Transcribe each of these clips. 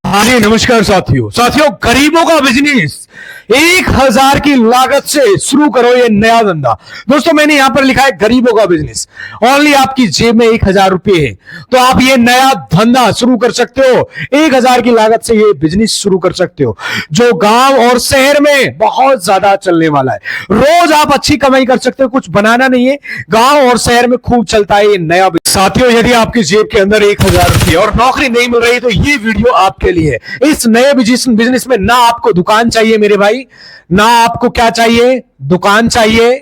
हाँ जी, नमस्कार साथियों। गरीबों का बिजनेस 1000 की लागत से शुरू करो ये नया धंधा। दोस्तों मैंने यहां पर लिखा है गरीबों का बिजनेस। ओनली आपकी जेब में 1000 रुपए है तो आप ये नया धंधा शुरू कर सकते हो। 1000 की लागत से ये बिजनेस शुरू कर सकते हो जो गांव और शहर में बहुत ज्यादा चलने वाला है। रोज आप अच्छी कमाई कर सकते हो, कुछ बनाना नहीं है, गांव और शहर में खूब चलता है ये नया। साथियों यदि आपकी जेब के अंदर 1000 रुपये और नौकरी नहीं मिल रही तो ये वीडियो आपके लिए है। इस नए बिजनेस में ना आपको दुकान चाहिए मेरे भाई, ना आपको क्या चाहिए, दुकान चाहिए,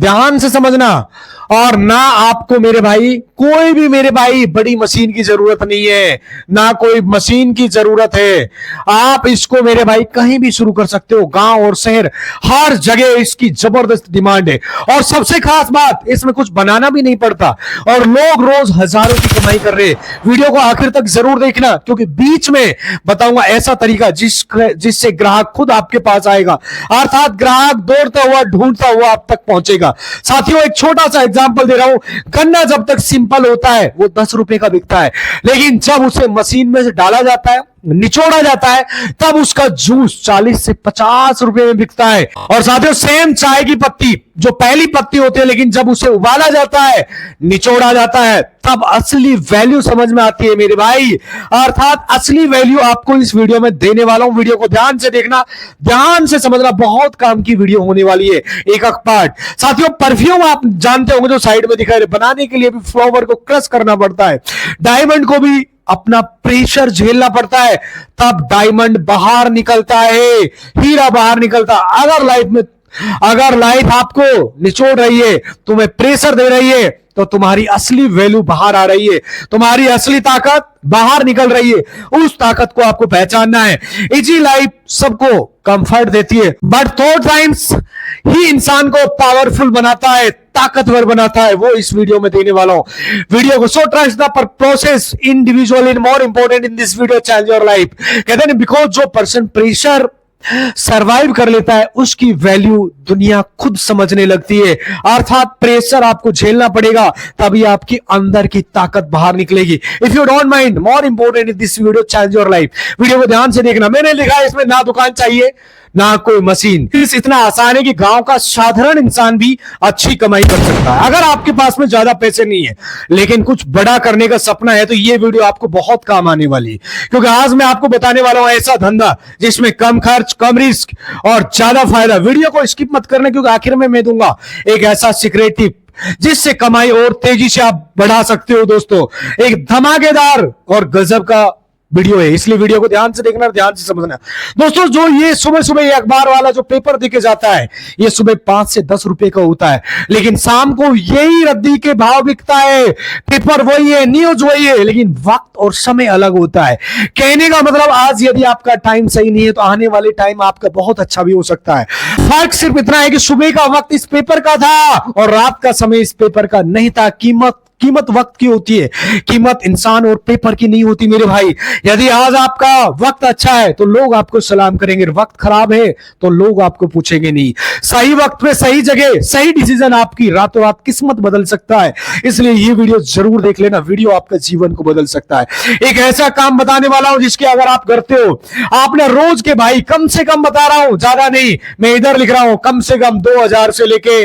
ध्यान से समझना, और ना आपको मेरे भाई कोई भी मेरे भाई बड़ी मशीन की जरूरत नहीं है, ना कोई मशीन की जरूरत है। आप इसको मेरे भाई कहीं भी शुरू कर सकते हो, गांव और शहर हर जगह इसकी जबरदस्त डिमांड है। और सबसे खास बात, इसमें कुछ बनाना भी नहीं पड़ता और लोग रोज हजारों की कमाई कर रहे हैं। वीडियो को आखिर तक जरूर देखना क्योंकि बीच में बताऊंगा ऐसा तरीका जिससे ग्राहक खुद आपके पास आएगा, अर्थात ग्राहक दौड़ता हुआ ढूंढता हुआ आप तक पहुंचेगा। साथियों एक छोटा सा एग्जांपल दे रहा हूं। गन्ना जब तक सिंपल होता है वो 10 रुपए का बिकता है, लेकिन जब उसे मशीन में से डाला जाता है, निचोड़ा जाता है, तब उसका जूस 40 से 50 रुपए में बिकता है। और साथियों सेम चाय की पत्ती, जो पहली पत्ती होती है, लेकिन जब उसे उबाला जाता है, निचोड़ा जाता है, तब असली वैल्यू समझ में आती है मेरे भाई। अर्थात असली वैल्यू आपको इस वीडियो में देने वाला हूं। वीडियो को ध्यान से देखना, ध्यान से समझना, बहुत काम की वीडियो होने वाली है, एक एक पार्ट। साथियों परफ्यूम आप जानते होंगे जो साइड में दिखाई, बनाने के लिए भी फ्लावर को क्रश करना पड़ता है, डायमंड को भी अपना प्रेशर झेलना पड़ता है, तब डायमंड बाहर निकलता है, हीरा बाहर निकलता है। अगर लाइफ आपको निचोड़ रही है, तुम्हें प्रेशर दे रही है, तो तुम्हारी असली वैल्यू बाहर आ रही है, तुम्हारी असली ताकत बाहर निकल रही है। उस ताकत को आपको पहचानना है। इजी लाइफ सबको कंफर्ट देती है, बट थोड़ टाइम्स ही इंसान को पावरफुल बनाता है, ताकतवर बनाता है। वो इस वीडियो में देने वाला हूं। वीडियो को so trust the process individual in more important in this video change your life. कहते हैं बिकॉज जो पर्सन प्रेशर सरवाइव कर लेता है उसकी वैल्यू दुनिया खुद समझने लगती है। अर्थात प्रेशर आपको झेलना पड़ेगा, तभी आपकी अंदर की ताकत बाहर निकलेगी। If you don't mind, more important in this video change your life. Video को ध्यान से देखना। मैंने लिखा है इसमें ना दुकान चाहिए ना कोई मशीन। इतना आसान है कि गांव का साधारण इंसान भी अच्छी कमाई कर सकता है। अगर आपके पास में ज्यादा पैसे नहीं है लेकिन कुछ बड़ा करने का सपना है तो ये वीडियो आपको बहुत काम आने वाली है, क्योंकि आज मैं आपको बताने वाला हूं ऐसा धंधा जिसमें कम खर्च, कम रिस्क और ज्यादा फायदा। वीडियो को स्किप मत करना क्योंकि आखिर में मैं दूंगा एक ऐसा सीक्रेट टिप जिससे कमाई और तेजी से आप बढ़ा सकते हो। दोस्तों एक धमाकेदार और गजब का वीडियो है, इसलिए वीडियो को ध्यान से देखना, ध्यान से समझना। दोस्तों जो ये सुबह सुबह ये अखबार वाला जो पेपर देके जाता है, ये सुबह 5 से 10 रुपए का होता है, लेकिन शाम को यही रद्दी के भाव बिकता है। पेपर वही है, न्यूज वही है, लेकिन वक्त और समय अलग होता है। कहने का मतलब आज यदि आपका टाइम सही नहीं है तो आने वाले टाइम आपका बहुत अच्छा भी हो सकता है। फर्क सिर्फ इतना है कि सुबह का वक्त इस पेपर का था और रात का समय इस पेपर का नहीं था। कीमत वक्त की होती है, कीमत इंसान और पेपर की नहीं होती मेरे भाई। यदि आज आपका वक्त अच्छा है तो लोग आपको सलाम करेंगे, वक्त खराब है तो लोग आपको पूछेंगे नहीं। सही वक्त पे सही जगह सही डिसीजन आपकी रातों रात किस्मत बदल सकता है। इसलिए ये वीडियो जरूर देख लेना, वीडियो आपका जीवन को बदल सकता है। एक ऐसा काम बताने वाला हूं जिसके अगर आप करते हो, आपने रोज के भाई कम से कम बता रहा हूं, ज्यादा नहीं, मैं इधर लिख रहा हूं, कम से कम 2000 से लेके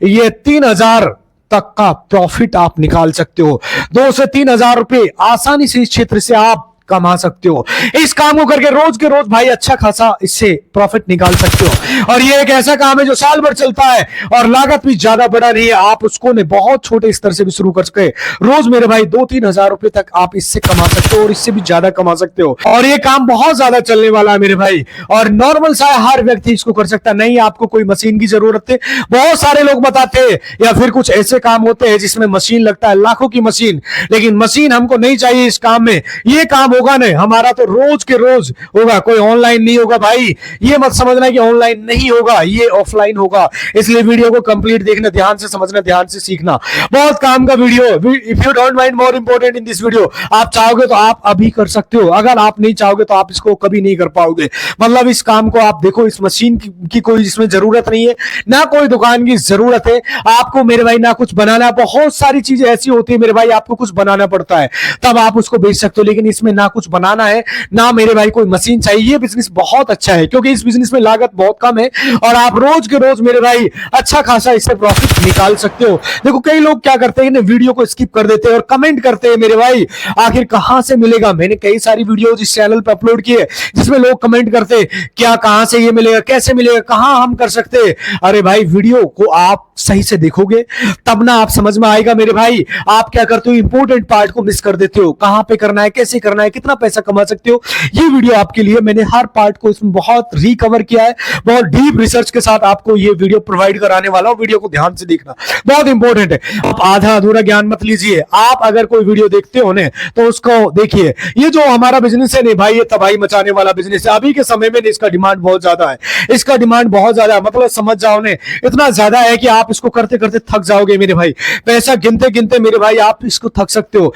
ये 3000 तक का प्रॉफिट आप निकाल सकते हो। 2 से 3000 रुपए आसानी से इस क्षेत्र से आप कमा सकते हो। इस काम को करके रोज के रोज भाई अच्छा खासा इससे प्रॉफिट निकाल सकते हो। और ये एक ऐसा काम है जो साल भर चलता है और लागत भी ज्यादा बड़ा नहीं है। आप उसको ने बहुत छोटे स्तर से भी शुरू कर सके। रोज मेरे भाई 2-3 हजार रुपए तक आप इससे कमा सकते हो और इससे भी ज्यादा कमा सकते हो। और ये काम बहुत ज्यादा चलने वाला है मेरे भाई, और नॉर्मल सा हर व्यक्ति इसको कर सकता है। नहीं आपको कोई मशीन की जरूरत है। बहुत सारे लोग बताते हैं या फिर कुछ ऐसे काम होते हैं जिसमें मशीन लगता है, लाखों की मशीन, लेकिन मशीन हमको नहीं चाहिए इस काम में। ये काम होगा नहीं, हमारा तो रोज के रोज होगा, कोई ऑनलाइन नहीं होगा भाई। ये मत समझना कि ऑनलाइन नहीं होगा, ये ऑफलाइन होगा। इसलिए वीडियो को कंप्लीट देखना, ध्यान से समझना, ध्यान से सीखना। बहुत काम का video. If you don't mind, more important in this video, आप चाहोगे तो आप अभी कर सकते हो। अगर आप नहीं चाहोगे तो आप इसको कभी नहीं कर पाओगे। मतलब इस काम को आप देखो, इस मशीन की कोई इसमें जरूरत नहीं है, ना कोई दुकान की जरूरत है आपको मेरे भाई, ना कुछ बनाना। बहुत सारी चीजें ऐसी होती है मेरे भाई, आपको कुछ बनाना पड़ता है तब आप उसको बेच सकते हो, लेकिन इसमें ना ना कुछ बनाना है, ना मेरे भाई कोई मशीन चाहिए। ये बिजनेस बहुत अच्छा है क्योंकि इस बिजनेस में लागत बहुत कम है और आप रोज के रोज मेरे भाई अच्छा खासा इससे प्रॉफिट निकाल सकते हो। देखो कई लोग क्या करते हैं ना, वीडियो को स्किप कर देते हैं और कमेंट करते हैं मेरे भाई आखिर कहां से मिलेगा। मैंने कई सारी वीडियोस इस चैनल पे अपलोड की है जिसमें लोग कमेंट करते हैं क्या कहां से ये मिलेगा, कैसे मिलेगा, कहां हम कर सकते हैं। अरे भाई वीडियो को आप सही से देखोगे तब ना आप समझ में आएगा मेरे भाई। आप क्या करते हो, इंपॉर्टेंट पार्ट को मिस कर देते हो। कहां पे करना है, कैसे करना है, कितना पैसा कमा सकते हो, ये वीडियो आपके लिए। मैंने हर पार्ट को इसमें बहुत रिकवर किया है, बहुत डीप रिसर्च के साथ आपको ये वीडियो प्रोवाइड कराने वाला हूं। वीडियो को ध्यान से देखना बहुत इंपॉर्टेंट है। आप आधा अधूरा ज्ञान मत लीजिए। आप अगर कोई वीडियो देखते हो ने तो उसको देखिए। ये जो हमारा बिजनेस है ने भाई, ये तबाही मचाने वाला बिजनेस है। अभी के समय में इसका डिमांड बहुत ज्यादा है, इसका डिमांड बहुत ज्यादा है, मतलब समझ जाओ ने इतना ज्यादा है कि आप इसको करते करते थक जाओगे मेरे भाई। पैसा गिनते गिनते मेरे भाई आप इसको थक सकते हो।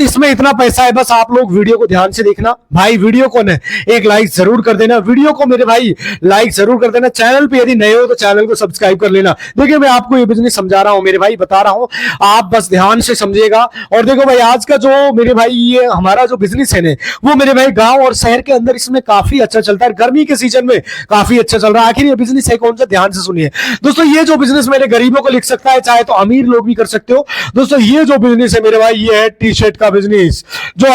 इसमें इतना पैसा है, बस आप लोग वीडियो को ध्यान से देखना। भाई वीडियो को ने एक लाइक जरूर कर देना, वीडियो को मेरे भाई लाइक जरूर कर देना। चैनल पे यदि नए हो तो चैनल को सब्सक्राइब कर लेना। देखिए मैं आपको ये बिजनेस समझा रहा हूं मेरे भाई, बता रहा हूं, आप बस ध्यान से समझिएगा। और देखो भाई आज का जो मेरे भाई ये हमारा जो बिजनेस है ने वो मेरे भाई गांव और शहर के अंदर इसमें काफी अच्छा चलता है। गर्मी के सीजन में काफी अच्छा चल रहा है। आखिर ये बिजनेस है कौन सा, ध्यान से सुनिए दोस्तों। ये जो बिजनेस मेरे गरीबों को लिख सकता है, चाहे तो अमीर लोग भी कर सकते हो दोस्तों। ये जो बिजनेस है मेरे भाई ये है टी शर्ट का बिजनेस। जो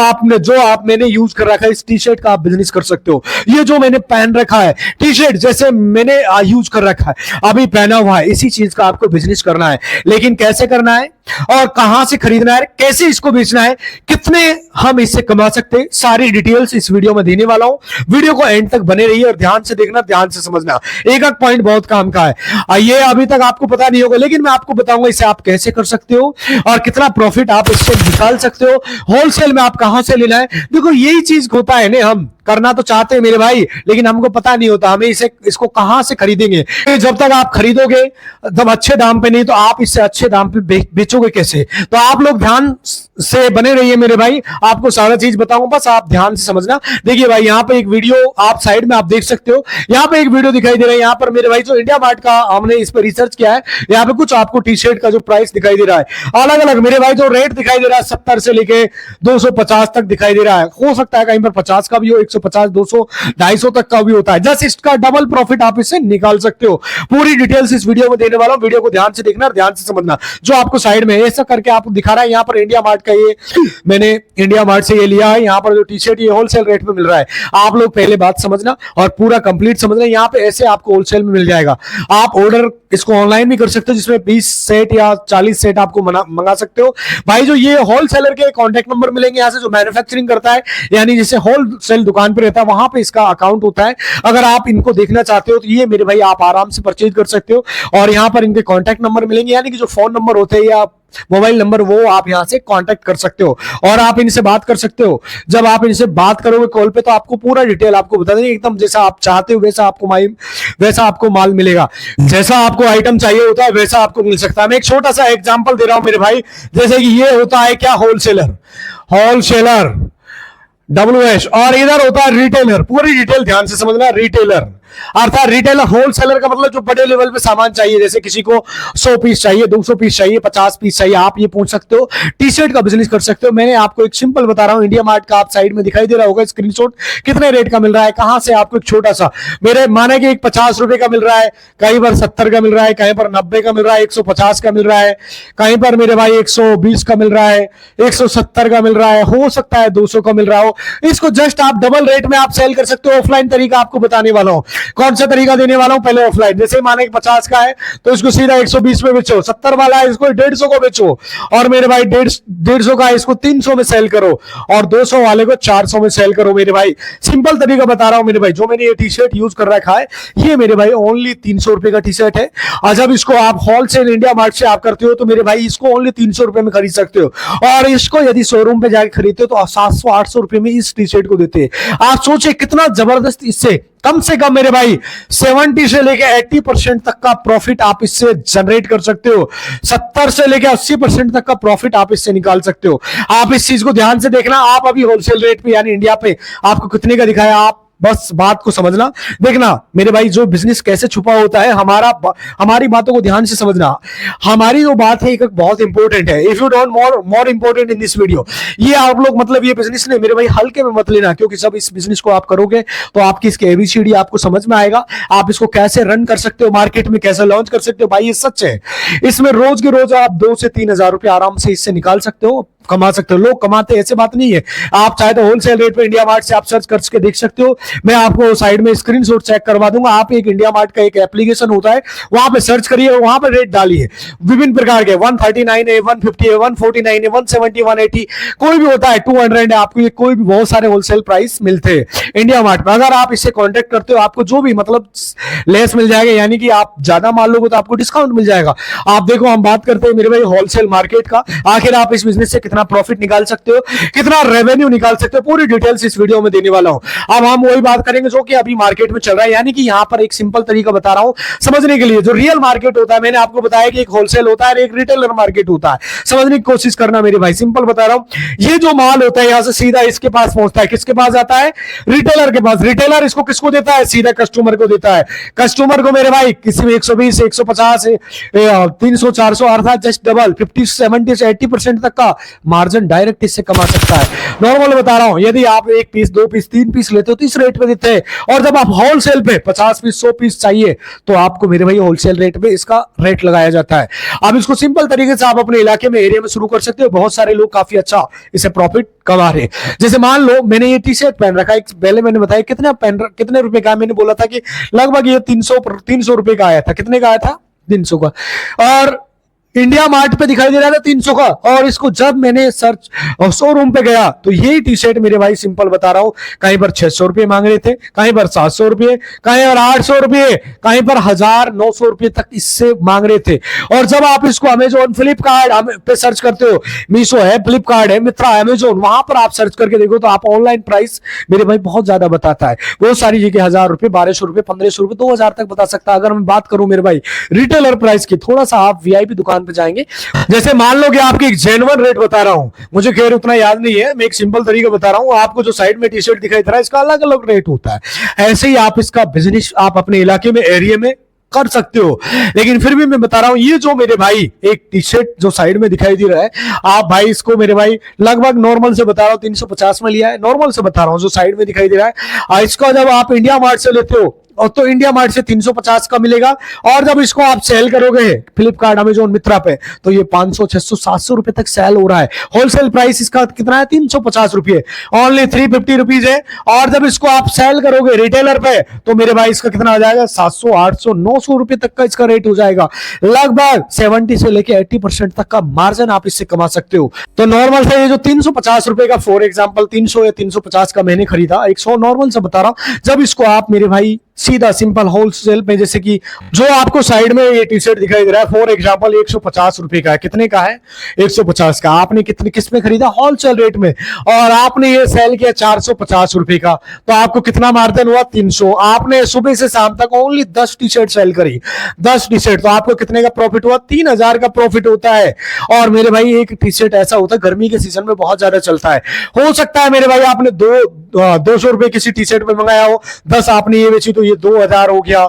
मैंने यूज कर रखा है इस टी शर्ट का आप बिजनेस कर सकते हो। ये जो मैंने पहन रखा है टी शर्ट, जैसे मैंने यूज कर रखा है अभी पहना हुआ है, इसी चीज का आपको बिजनेस करना है। लेकिन कैसे करना है और कहां से खरीदना है, कैसे इसको बेचना है, कितने हम इससे कमा सकते हैं, सारी डिटेल्स इस वीडियो में देने वाला हूं। वीडियो को एंड तक बने रहिए और ध्यान से देखना, ध्यान से समझना। एक एक पॉइंट बहुत काम का है। ये अभी तक आपको पता नहीं होगा लेकिन मैं आपको बताऊंगा इसे आप कैसे कर सकते हो और कितना प्रॉफिट आप इससे निकाल सकते हो। होलसेल में आप कहां से लेना है, देखो यही चीज होता है ना, हम करना तो चाहते हैं मेरे भाई लेकिन हमको पता नहीं होता हमें इसको कहां से खरीदेंगे। जब तक आप खरीदोगे तब अच्छे दाम पे नहीं तो आप इससे अच्छे दाम पे बेचोगे कैसे। तो आप लोग ध्यान से बने रहिए मेरे भाई, आपको सारा चीज बताऊंगा, बस आप ध्यान से समझना। देखिए भाई यहाँ पे एक वीडियो आप साइड में आप देख सकते हो, यहाँ पे एक वीडियो दिखाई दे रहा है। यहाँ पर मेरे भाई जो इंडिया मार्ट का हमने इस पर रिसर्च किया है, यहाँ पे कुछ आपको टी शर्ट का जो प्राइस दिखाई दे रहा है अलग अलग मेरे भाई जो रेट दिखाई दे रहा है 70 से लेके 250 तक दिखाई दे रहा है। हो सकता है कहीं पर 50 का भी हो, 150, 200, 250 तक का भी होता है। जस्ट इसका डबल प्रॉफिट आप इससे निकाल सकते हो। पूरी डिटेल्स इस वीडियो में देने वाला हूं, वीडियो को ध्यान से देखना और ध्यान से समझना। जो आपको साइड में ऐसा करके आपको दिखा रहा है, यहाँ पर इंडिया मार्ट का ये मैंने इंडिया मार्ट से ये लिया है। यहाँ पर जो टी शर्ट ये होलसेल रेट में मिल रहा है। आप लोग पहले बात समझना और पूरा कंप्लीट समझना। यहाँ पे ऐसे आपको होलसेल में मिल जाएगा। आप ऑर्डर इसको ऑनलाइन भी कर सकते हो जिसमें 20 सेट या 40 सेट आपको मंगा सकते हो। भाई जो ये होलसेलर के कॉन्टैक्ट नंबर मिलेंगे यहाँ से, जो मैन्युफैक्चरिंग करता है यानी जैसे होलसेल दुकान पे रहता है वहां पे इसका अकाउंट होता है। अगर आप इनको देखना चाहते हो तो ये मेरे भाई आप आराम से परचेज कर सकते हो और यहाँ पर इनके कॉन्टैक्ट नंबर मिलेंगे यानी कि जो फोन नंबर होते हैं या मोबाइल नंबर वो आप यहां से कांटेक्ट कर सकते हो और आप इनसे बात कर सकते हो। जब आप इनसे बात करोगे कॉल पे तो आपको पूरा डिटेल आपको बता देंगे, एकदम जैसा आप चाहते हो वैसा आपको माल मिलेगा। जैसा आपको आइटम चाहिए होता है वैसा आपको मिल सकता है। मैं एक छोटा सा एग्जांपल दे रहा हूं मेरे भाई, जैसे कि ये होता है क्या होलसेलर WH और इधर होता है रिटेलर। पूरी डिटेल ध्यान से समझना। रिटेलर अर्थात रिटेलर, होलसेलर का मतलब जो बड़े लेवल पे सामान चाहिए, जैसे किसी को 100 पीस चाहिए, 200 पीस चाहिए, 50 पीस चाहिए, आप ये पूछ सकते हो। टी शर्ट का बिजनेस कर सकते हो। मैंने आपको एक सिंपल बता रहा हूं, इंडिया मार्ट का आप साइड में दिखाई दे रहा होगा स्क्रीनशॉट, कितने रेट का मिल रहा है, कहां से आपको एक छोटा सा मेरे माने कि एक 50 रुपए का मिल रहा है, कहीं पर 70 का मिल रहा है, कहीं पर 90 का मिल रहा है, 150 का मिल रहा है, कहीं पर मेरे भाई 120 का मिल रहा है, 170 का मिल रहा है, हो सकता है 200 का मिल रहा हो। इसको जस्ट आप डबल रेट में आप सेल कर सकते हो। ऑफलाइन तरीका आपको बताने वाला हूं। कौन सा तरीका देने वाला हूं, पहले ऑफलाइन। जैसे माने 50 का है तो इसको सीधा 120 में बेचो, 70 वाला है इसको 150 को बेचो और मेरे भाई 150 का है इसको 300 में सेल करो और 200 वाले को 400 में सेल करो मेरे भाई। सिंपल तरीका बता रहा हूं मेरे भाई। जो मैंने ये टी शर्ट यूज कर रखा है ये मेरे भाई ओनली 300 रुपए का टी शर्ट है और जब इसको आप होलसेल इंडिया मार्ट से आप करते हो तो मेरे भाई इसको ओनली 300 रुपए में खरीद सकते हो और इसको यदि शोरूम पे जाकर खरीदते हो तो 700-800 रुपए में इस टी शर्ट को देते हैं। आप सोचे कितना जबरदस्त, इससे कम से कम मेरे भाई 70 से लेकर 80% तक का प्रॉफिट आप इससे जनरेट कर सकते हो। 70 से लेकर 80% तक का प्रॉफिट आप इससे निकाल सकते हो। आप इस चीज को ध्यान से देखना। आप अभी होलसेल रेट पे यानी इंडिया पे आपको कितने का दिखाया, आप बस बात को समझना। देखना मेरे भाई, जो बिजनेस कैसे छुपा होता है, हमारी बातों को ध्यान से समझना। हमारी जो बात है एक बहुत इंपॉर्टेंट है। If you don't more important in this video, ये आप लोग मतलब ये बिजनेस ने मेरे भाई हल्के में मत लेना, क्योंकि जब इस बिजनेस को आप करोगे तो आपकी इसके एबीसीडी आपको समझ में आएगा। आप इसको कैसे रन कर सकते हो, मार्केट में कैसे लॉन्च कर सकते हो। भाई ये सच है, इसमें रोज के रोज आप 2 से 3 हजार रुपए आराम से इससे निकाल सकते हो, कमा सकते हो। लोग कमाते हैं, ऐसे बात नहीं है। आप चाहे तो होलसेल रेट पे इंडिया मार्ट से आप सर्च करके देख सकते हो। मैं आपको साइड में स्क्रीनशॉट चेक करवा दूंगा। आप एक इंडिया मार्ट का एक एप्लीकेशन होता है, वहां पे सर्च करिए, वहां पे रेट डालिए विभिन्न प्रकार के 139 है, 150 है, 149 है, 170, 180, कोई भी होता है, 200 है। आपको ये कोई भी बहुत सारे होलसेल प्राइस मिलते हैं इंडिया मार्ट में। अगर आप इससे कॉन्टेक्ट करते हो, आपको जो भी मतलब लेस मिल जाएगा, यानी कि आप ज्यादा माल लोगे तो आपको डिस्काउंट मिल जाएगा। आप देखो, हम बात करते हैं मेरे भाई होलसेल मार्केट का। आखिर आप इस बिजनेस से कितना प्रॉफिट निकाल सकते हो, कितना रेवेन्यू निकाल सकते हो, पूरी डिटेल्स इस वीडियो में देने वाला हूं। अब हम वही बात करेंगे जो कि अभी मार्केट में चल रहा है, यानी कि यहां पर एक सिंपल तरीका बता रहा हूं समझने के लिए। जो रियल मार्केट होता है, मैंने आपको बताया कि एक होलसेल होता है और एक रिटेलर मार्केट होता है। समझने की कोशिश करना मेरे भाई, सिंपल बता रहा हूं। ये जो माल होता है यहां से सीधा इसके पास पहुंचता है, किसके पास जाता है, रिटेलर के पास। रिटेलर इसको किसको देता है, सीधा कस्टमर को देता है। कस्टमर को मेरे भाई किसी में 120, 150, 300, 400 अर्थात जस्ट डबल 50, 70 से 80% तक का मार्जिन डायरेक्ट इससे कमा सकता है। नॉर्मल बता रहा हूं, यदि आप 1 पीस, 2 पीस, 3 पीस लेते हो तो इस रेट पे देते हैं, और जब आप होलसेल पे 50 पीस, 100 पीस चाहिए तो आपको मेरे भाई होलसेल रेट पे इसका रेट लगाया जाता है। अब इसको सिंपल तरीके से आप अपने इलाके में, एरिया में शुरू कर सकते हो। बहुत सारे लोग काफी अच्छा इसे प्रॉफिट कमा रहे हैं। जैसे मान लो मैंने ये टी शर्ट पहन रखा है, पहले मैंने बताया कितने रुपए का, मैंने बोला था कि लगभग ये 300 रुपए का आया था। कितने का आया था, 300 का, और इंडिया मार्ट पे दिखाई दे रहा था 300 का। और इसको जब मैंने सर्च शोरूम पे गया तो ये टी शर्ट मेरे भाई सिंपल बता रहा हूं, कहीं पर 600 रुपए मांग रहे थे, कहीं पर 700 रुपए, कहीं पर 800 रुपए, कहीं पर 1900 रुपए तक इससे मांग रहे थे। और जब आप इसको अमेजोन, फ्लिपकार्ट पे सर्च करते हो, मीशो है, फ्लिपकार्ट है, मित्रा, अमेजोन, वहां पर आप सर्च करके देखो तो आप ऑनलाइन प्राइस मेरे भाई बहुत ज्यादा बताता है। बहुत सारी जगह 1000 रुपए, 1200 रुपए, 1500 रुपए, 2000 तक बता सकता है। अगर मैं बात करूं मेरे भाई रिटेलर प्राइस की, थोड़ा सा आप वीआईपी दुकान पे जाएंगे, जैसे मान लो कि आपकी एक जेन्युइन रेट बता रहा हूं, मुझे खैर उतना याद नहीं है, मैं एक सिंपल तरीका बता रहा हूं आपको। जो साइड में टी शर्ट दिखाई दे रहा है, इसका अलग अलग रेट होता है। ऐसे ही आप इसका बिजनेस आप अपने इलाके में, एरिया में कर सकते हो। लेकिन फिर भी मैं बता रहा हूं, ये जो मेरे भाई एक टी शर्ट जो साइड में दिखाई दे रहा है, आप भाई इसको मेरे भाई लगभग नॉर्मल से बता रहा हूं 350 में लिया है। नॉर्मल से बता रहा हूं, जो साइड में दिखाई दे रहा है, इसका जब आप इंडिया मार्ट से लेते हो और तो इंडिया मार्ट से 350 का मिलेगा, और जब इसको आप सेल करोगे फ्लिपकार्ट, अमेजोन, मित्रा पे, तो ये 500, 600, 700 रुपए तक सेल हो रहा है। होलसेल प्राइस इसका कितना है, 350 रुपए, ओनली 350 रुपीज है। और जब इसको आप सेल करोगे रिटेलर पे तो मेरे भाई इसका कितना हो जाएगा, 700, 800, 900 रुपए तक का इसका रेट हो जाएगा। लगभग 70 से लेके 80% तक का मार्जिन आप इससे कमा सकते हो। तो नॉर्मल से ये जो 350 रुपए का, फॉर एग्जाम्पल 300 या 350 का मैंने खरीदा, 100 नॉर्मल से बता रहा हूं, जब इसको आप मेरे भाई सीधा सिंपल होलसेल में, जैसे कि जो आपको साइड में ये टी शर्ट दिखाई दे रहा है, फॉर एग्जांपल 150 रुपए का है। कितने का है, 150 का। आपने कितने किस में खरीदा, होलसेल रेट में, और आपने ये सेल किया 450 रुपए का, तो आपको कितना मार्जिन हुआ, 300। आपने सुबह से शाम तक ओनली 10 टी शर्ट सेल करी, 10 टी शर्ट, तो आपको कितने का प्रॉफिट हुआ, 3000 का प्रॉफिट होता है। और मेरे भाई एक टी शर्ट ऐसा होता है गर्मी के सीजन में बहुत ज्यादा चलता है। हो सकता है मेरे भाई आपने 200 रुपए किसी टी शर्ट में मंगाया हो, 10 आपने ये बेची तो ये 2000 हो गया।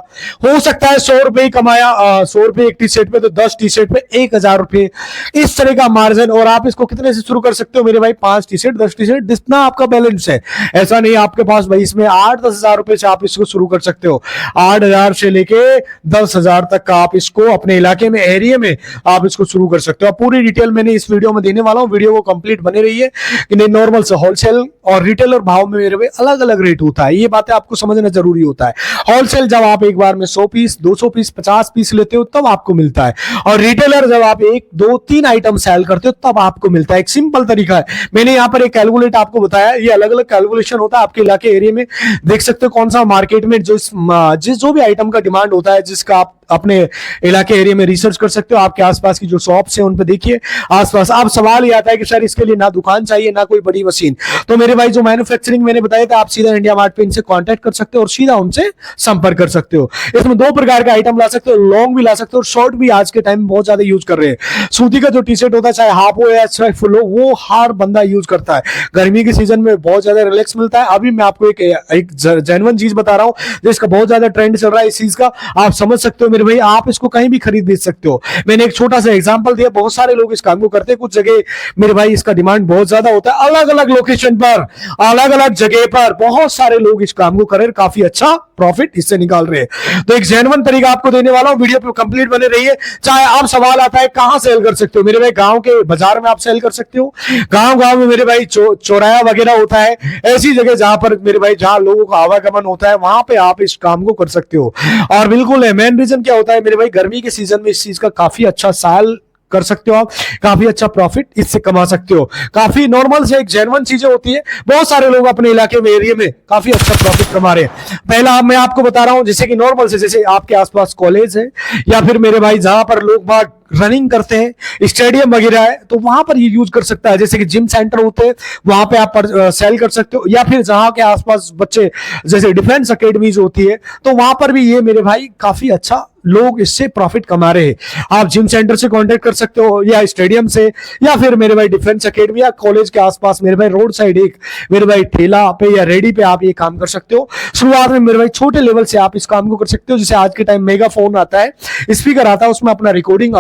हो सकता है 100 रुपए ही कमाया, 100 रुपए एक टी शर्ट पे, तो 10 टी शर्ट पे 1000 रुपए, इस तरह का मार्जिन। और आप इसको कितने से शुरू कर सकते हो मेरे भाई, 5 टी शर्ट, 10 टी शर्ट, जितना आपका बैलेंस है। ऐसा नहीं आपके पास भाई इसमें 8-10 हजार रुपए से आप इसको शुरू कर सकते हो। 8000 से लेके 10,000 तक का आप इसको अपने इलाके में, एरिया में आप इसको शुरू कर सकते हो। पूरी डिटेल मैंने इस वीडियो में देने वाला हूं, वीडियो को कंप्लीट बने रहिए। कि नहीं, नॉर्मल से होलसेल और रिटेलर भाव में मेरे भाई अलग अलग रेट होता है, ये बातें आपको समझना जरूरी होता है। होलसेल जब आप एक बार में 100 पीस, 200 पीस, 50 पीस लेते हो तब आपको मिलता है, और रिटेलर जब आप 1, 2, 3 आइटम सेल करते हो तब आपको मिलता है। एक सिंपल तरीका है, मैंने यहाँ पर एक कैलकुलेट आपको बताया, ये अलग अलग कैलकुलेशन होता है आपके इलाके, एरिया में। देख सकते हो कौन सा मार्केट में जो भी आइटम का डिमांड होता है, जिसका आप अपने इलाके एरिया में रिसर्च कर सकते हो। आपके आसपास की जो शॉप्स हैं उन पे देखिए आसपास। अब सवाल ये आता है कि सर इसके लिए ना दुकान चाहिए ना कोई बड़ी मशीन, तो मेरे भाई जो मैन्युफैक्चरिंग लिंक मैंने बताया था, आप सीधा इंडिया मार्ट पे इनसे कांटेक्ट कर सकते हो और सीधा उनसे संपर्क कर सकते हो। इसमें दो प्रकार का आइटम ला सकते हो, लॉन्ग भी ला सकते हो और शॉर्ट भी आज के टाइम में बहुत ज्यादा यूज कर रहे हैं। सूती का जो टी शर्ट होता है, चाहे हाफ हो या चाहे फुल हो, वो हर बंदा यूज करता है। गर्मी के सीजन में बहुत ज्यादा रिलैक्स मिलता है। अभी मैं आपको एक जेन्युइन चीज बता रहा हूं जिसका बहुत ज्यादा ट्रेंड चल रहा है इस चीज का, आप समझ सकते हो मेरे भाई, आप इसको कहीं भी खरीद बेच सकते हो। मैंने एक छोटा सा एग्जांपल दिया, बहुत सारे लोग इस काम को करते हैं। कुछ जगह मेरे भाई इसका डिमांड बहुत ज्यादा होता है, अलग अलग लोकेशन पर, अलग अलग जगह पर बहुत सारे लोग इस काम को कर काफी अच्छा प्रॉफिट इससे निकाल रहे हैं। तो एक जेन्युइन तरीका आपको देने वाला हूं, वीडियो पे कंप्लीट बने रहिए। चाहे आप सवाल आता है कहां सेल कर सकते हो, मेरे भाई गांव के बाजार में आप सेल कर सकते हो। गांव गांव में मेरे भाई चौराया वगैरह होता है, ऐसी जगह जहां पर मेरे भाई जहां लोगों का आवागमन होता है, वहां पे आप इस काम को कर सकते हो। और बिल्कुल है, मेन रीजन क्या होता है मेरे भाई, गर्मी के सीजन में इस चीज का काफी अच्छा साल कर सकते हो आप, काफी अच्छा प्रॉफिट इससे कमा सकते हो। काफी नॉर्मल से एक जेन्युइन चीजें होती है, बहुत सारे लोग अपने इलाके में, एरिया में काफी अच्छा प्रॉफिट कमा रहे हैं। पहला मैं आपको बता रहा हूं, जैसे कि नॉर्मल से, जैसे आपके आसपास कॉलेज है या फिर मेरे भाई जहां पर लोग बाग रनिंग करते हैं, स्टेडियम वगैरह है, तो वहां पर ये यूज कर सकता है। जैसे कि जिम सेंटर होते हैं, वहां पे आप सेल कर सकते हो। या फिर जहां के आसपास बच्चे, जैसे डिफेंस अकेडमीज होती है, तो वहां पर भी ये मेरे भाई काफी अच्छा लोग इससे प्रॉफिट कमा रहे हैं। आप जिम सेंटर से कांटेक्ट कर सकते हो या स्टेडियम से, या फिर मेरे भाई डिफेंस अकेडमी या कॉलेज के आसपास मेरे भाई रोड साइड एक मेरे भाई ठेला पे या रेडी पे आप ये काम कर सकते हो। शुरुआत में मेरे भाई छोटे लेवल से आप इस काम को कर सकते हो। जैसे आज के टाइम मेगाफोन आता है, स्पीकर आता है, उसमें अपना रिकॉर्डिंग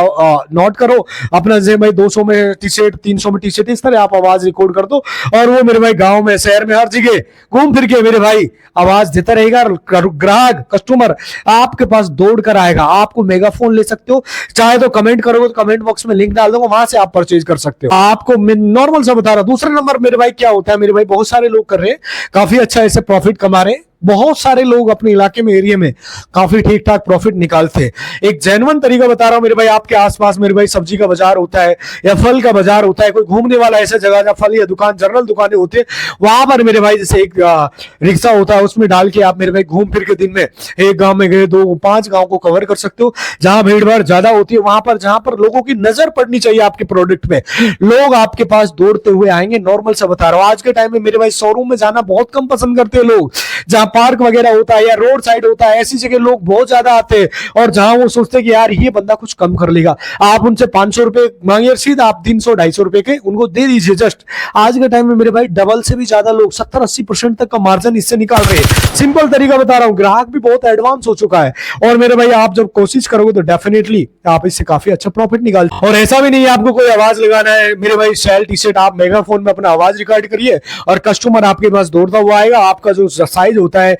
नोट करो अपना, जैसे भाई 200 में टी शर्ट, 300 में टी शर्ट, इस तरह आप आवाज रिकॉर्ड कर दो और वो मेरे भाई गांव में, शहर में, हर जगह घूम फिर के मेरे भाई आवाज देता रहेगा। ग्राहक, कस्टमर आपके पास दौड़ कर आएगा। आपको मेगाफोन ले सकते हो, चाहे तो कमेंट करोगे तो कमेंट बॉक्स में लिंक डाल दूंगा, वहां से आप परचेज कर सकते हो। आपको मैं नॉर्मल सा बता रहा हूं। दूसरा नंबर मेरे भाई क्या होता है, मेरे भाई बहुत सारे लोग कर रहे हैं, काफी अच्छा ऐसे प्रॉफिट कमा रहे हैं। बहुत सारे लोग अपने इलाके में, एरिया में काफी ठीक ठाक प्रॉफिट निकालते हैं। एक जेन्युइन तरीका बता रहा हूं मेरे भाई, आपके आसपास मेरे भाई सब्जी का बाजार होता है या फल का बाजार होता है, कोई घूमने वाला ऐसा जगह जहां फल या दुकान, जनरल दुकानें होती है, वहां पर मेरे भाई जैसे एक रिक्शा होता है, उसमें डाल के आप मेरे भाई घूम फिर के दिन में एक गांव में गए, 2-5 गांव को कवर कर सकते हो। जहां भीड़ भाड़ ज्यादा होती है, वहां पर जहां पर लोगों की नजर पड़नी चाहिए आपके प्रोडक्ट में, लोग आपके पास दौड़ते हुए आएंगे। नॉर्मल सा बता रहा हूं, आज के टाइम में मेरे भाई शोरूम में जाना बहुत कम पसंद करते हैं लोग। जहां पार्क वगैरह होता है या रोड साइड होता है, ऐसी जगह लोग बहुत ज्यादा आते हैं और जहां वो सोचते हैं कि यार ये बंदा कुछ कम कर लेगा, आप उनसे 500 रुपए मांगिए, सीधा आप 300-250 रुपए के उनको दे दीजिए। जस्ट आज के टाइम में मेरे भाई डबल से भी ज्यादा लोग 70-80% तक का मार्जिन इससे निकाल रहे हैं। सिंपल तरीका बता रहा हूं, ग्राहक भी बहुत एडवांस हो चुका है और मेरे भाई आप जब कोशिश करोगे तो डेफिनेटली आप इससे काफी अच्छा प्रॉफिट निकाल। और ऐसा भी नहीं है आपको कोई आवाज लगाना है मेरे भाई, सेल टी शर्ट, आप मेगाफोन में अपना आवाज रिकॉर्ड करिए और कस्टमर आपके पास दौड़ता हुआ आएगा। आपका जो साइज होता है,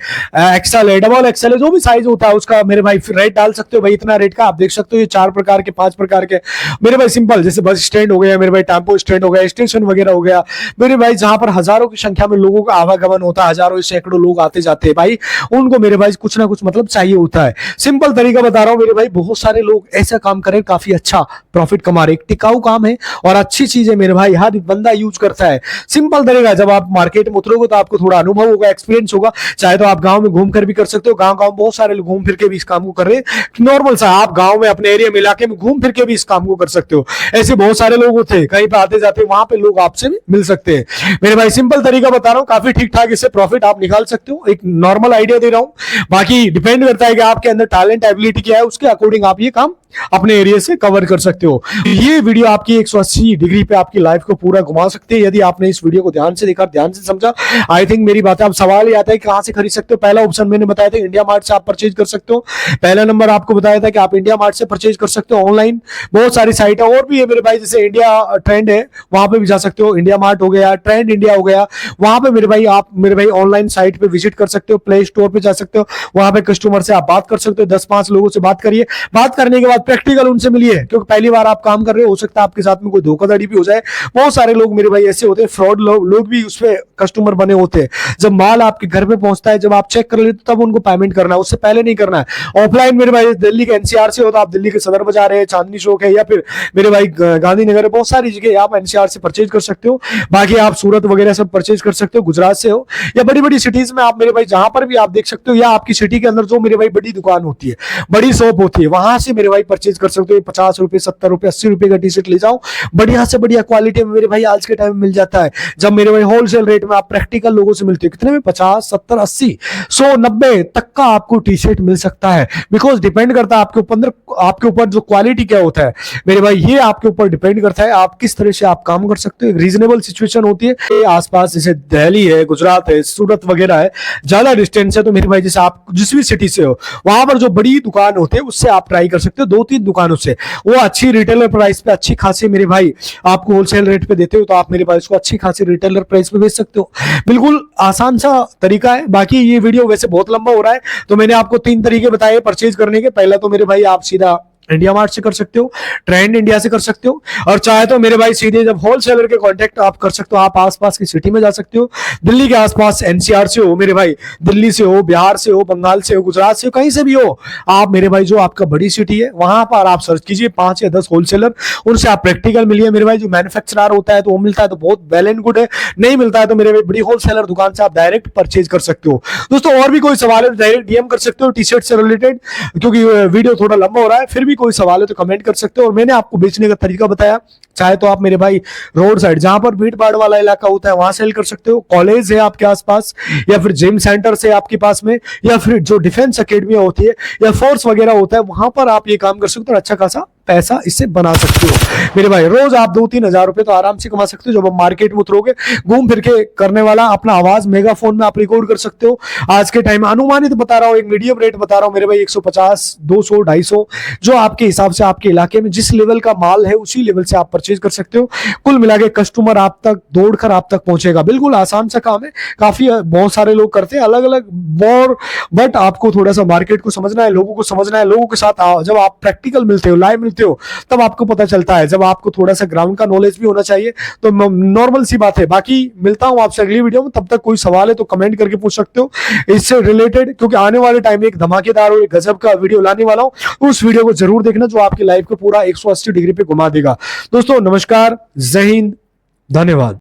एक्सएल है, डबल एक्सएल है, जो भी साइज होता है उसका मेरे भाई रेट डाल सकते हो। भाई इतना रेट का आप देख सकते हो, ये 4 प्रकार के, 5 प्रकार के मेरे भाई सिंपल, जैसे बस स्टैंड हो गया मेरे भाई, टेम्पो स्टैंड हो गया, स्टेशन वगैरह हो गया मेरे भाई, जहां पर हजारों की संख्या में लोगों का आवागमन होता है, हजारों सैकड़ों लोग आते जाते हैं भाई, उनको मेरे भाई कुछ ना कुछ मतलब चाहिए होता है। सिंपल तरीका बता रहा हूं मेरे भाई, बहुत सारे लोग ऐसा काम करें, काफी अच्छा प्रॉफिट कमा रहे। टिकाऊ काम है और अच्छी चीज है मेरे भाई, हर बंदा यूज करता है। सिंपल तरीका, जब आप मार्केट में उतरोगे तो आपको थोड़ा अनुभव होगा, एक्सपीरियंस होगा। चाहे तो आप गांव में घूम कर भी कर सकते हो, गांव गांव बहुत सारे लोग घूम फिर के भी इस काम को कर रहे हैं। नॉर्मल सा आप गांव में, अपने एरिया में, इलाके में घूम फिर के भी इस काम को कर सकते हो। ऐसे बहुत सारे लोग होते हैं, कहीं पे आते जाते, वहां पे लोग आपसे भी मिल सकते हैं मेरे भाई। सिंपल तरीका बता रहा हूं, काफी ठीक ठाक इससे प्रॉफिट आप निकाल सकते हो। एक नॉर्मल आइडिया दे रहा हूं, बाकी डिपेंड करता है कि आपके अंदर टैलेंट, एबिलिटी क्या है, उसके अकॉर्डिंग आप ये काम अपने एरिया से कवर कर सकते हो। ये वीडियो आपकी 180 डिग्री पे आपकी लाइफ को पूरा घुमा सकते हैं यदि आपने इस वीडियो को ध्यान से देखा, ध्यान से समझा। आई थिंक मेरी बात है। अब सवाल ये आता है कहां से खरीद सकते हो। पहला ऑप्शन मैंने बताया था, इंडिया मार्ट से आप परचेज कर सकते हो। पहला नंबर आपको बताया था कि आप इंडिया मार्ट से परचेज कर सकते हो। ऑनलाइन बहुत सारी साइट है और भी है मेरे भाई, जैसे इंडिया ट्रेंड है, वहां पे भी जा सकते हो। इंडिया मार्ट हो गया, ट्रेंड इंडिया हो गया, वहां पे मेरे भाई आप मेरे भाई ऑनलाइन साइट पे विजिट कर सकते हो, प्ले स्टोर पे जा सकते हो, वहां पे कस्टमर से आप बात कर सकते हो। 10-5 लोगों से बात करिए, बात करने के बाद प्रैक्टिकल उनसे मिलिए, क्योंकि पहली बार आप काम कर रहे हो सकता है आपके साथ में कोई धोखाधड़ी भी हो जाए। बहुत सारे लोग मेरे भाई ऐसे होते हैं, फ्रॉड लोग भी उसपे कस्टमर बने होते हैं। जब माल आपके घर पे पहुंचता है, जब आप चेक कर लेते हो, तब उनको पेमेंट करना है, उससे पहले नहीं करना है। ऑफलाइन मेरे भाई दिल्ली के एनसीआर से हो तो आप दिल्ली के सदर बाजार है, चांदनी चौक है, या फिर मेरे भाई गांधीनगर है, बहुत सारी जगह आप एनसीआर से परचेज कर सकते हो। बाकी आप सूरत वगैरह सब परचेज कर सकते हो, गुजरात से हो या बड़ी बड़ी सिटीज में आप मेरे भाई जहां पर भी आप देख सकते हो, या आपकी सिटी के अंदर जो मेरे भाई बड़ी दुकान होती है, बड़ी शॉप होती है, वहां से मेरे भाई परचेज कर सकते हो। 50 रुपए, 70 रुपए, 80 रुपए का टी शर्ट ले जाओ, बढ़िया से बढ़िया क्वालिटी में मेरे भाई आज के टाइम में मिल जाता है। जब मेरे भाई होलसेल रेट में आप प्रैक्टिकल लोगों से मिलते हो, कितने में? 50, 70, 80, 100, 90 तक का आपको टी शर्ट मिल सकता है। बिकॉज डिपेंड करता है आपके ऊपर जो क्वालिटी क्या होता है मेरे भाई, ये आपके ऊपर डिपेंड करता है आप किस तरह से आप काम कर सकते हो। एक रीजनेबल सिचुएशन होती है आसपास, जैसे दिल्ली है, गुजरात है, सूरत वगैरह है, ज्यादा डिस्टेंस है तो मेरे भाई जैसे आप जिस भी सिटी से हो वहां पर जो बड़ी दुकान होते हैं उससे आप ट्राई कर सकते हो, 2-3 दुकानों से। वो अच्छी रिटेलर प्राइस पे अच्छी खासी मेरे भाई आपको होलसेल रेट पे देते हो, तो आप मेरे भाई इसको अच्छी खासी रिटेलर प्राइस पे बेच सकते हो। बिल्कुल आसान सा तरीका है। बाकी ये वीडियो वैसे बहुत लंबा हो रहा है, तो मैंने आपको 3 तरीके बताए परचेज करने के। पहला तो मेरे भाई आप सीधा इंडिया मार्ट से कर सकते हो, ट्रेंड इंडिया से कर सकते हो, और चाहे तो मेरे भाई सीधे जब होलसेलर के कांटेक्ट आप कर सकते हो, आप आसपास की सिटी में जा सकते हो। दिल्ली के आसपास एनसीआर से हो मेरे भाई, दिल्ली से हो, बिहार से हो, बंगाल से हो, गुजरात से हो, कहीं से भी हो आप मेरे भाई, जो आपका बड़ी सिटी है वहां पर आप सर्च कीजिए 5 या 10 होलसेलर, उनसे आप प्रैक्टिकल मिलिए मेरे भाई। जो मैन्युफैक्चरर होता है तो वो मिलता है तो बहुत वेल एंड गुड है, नहीं मिलता है तो मेरे भाई बड़ी होलसेलर दुकान से आप डायरेक्ट परचेज कर सकते हो। दोस्तों और भी कोई सवाल है तो डायरेक्ट डीएम कर सकते हो टी शर्ट से रिलेटेड, क्योंकि वीडियो थोड़ा लंबा हो रहा है। फिर भी कोई सवाल है तो कमेंट कर सकते हो। और मैंने आपको बेचने का तरीका बताया, चाहे तो आप मेरे भाई रोड साइड जहां पर भीड़ भाड़ वाला इलाका होता है वहां सेल कर सकते हो, कॉलेज है आपके आसपास, या फिर जिम सेंटर से आपके पास में, या फिर जो डिफेंस अकेडमियां होती है या फोर्स वगैरह होता है वहां पर आप ये काम कर सकते हो, अच्छा खासा पैसा इससे बना सकते हो मेरे भाई। रोज आप 2-3 हजार रुपए तो आराम से कमा सकते हो। जब आप मार्केट में उतरोगे घूम फिर के करने वाला अपना आवाज मेगाफोन में आप रिकॉर्ड कर सकते हो। आज के टाइम अनुमानित बता रहा हूं, एक मीडियम रेट बता रहा हूं मेरे भाई, 150, 200, 250, जो आपके हिसाब से आपके इलाके में जिस लेवल का माल है उसी लेवल से आप परचेज कर सकते हो। कुल मिला के कस्टमर आप तक दौड़कर आप तक पहुंचेगा। बिल्कुल आसान सा काम है, काफी बहुत सारे लोग करते हैं अलग अलग बोर, बट आपको थोड़ा सा मार्केट को समझना है, लोगों को समझना है। लोगों के साथ जब आप प्रैक्टिकल मिलते हो, लाइव मिलते हो, तब आपको पता चलता है। जब आपको थोड़ा सा ग्राउंड का नॉलेज भी होना चाहिए, तो नॉर्मल सी बात है। बाकी मिलता हूं आपसे अगली वीडियो में, तब तक कोई सवाल है तो कमेंट करके पूछ सकते हो इससे रिलेटेड, क्योंकि आने वाले टाइम में एक धमाकेदार और एक गजब का वीडियो लाने वाला हूं। उस वीडियो को जरूर देखना जो आपकी लाइफ को पूरा 180 डिग्री पे घुमा देगा। दोस्तों नमस्कार, जय हिंद, धन्यवाद।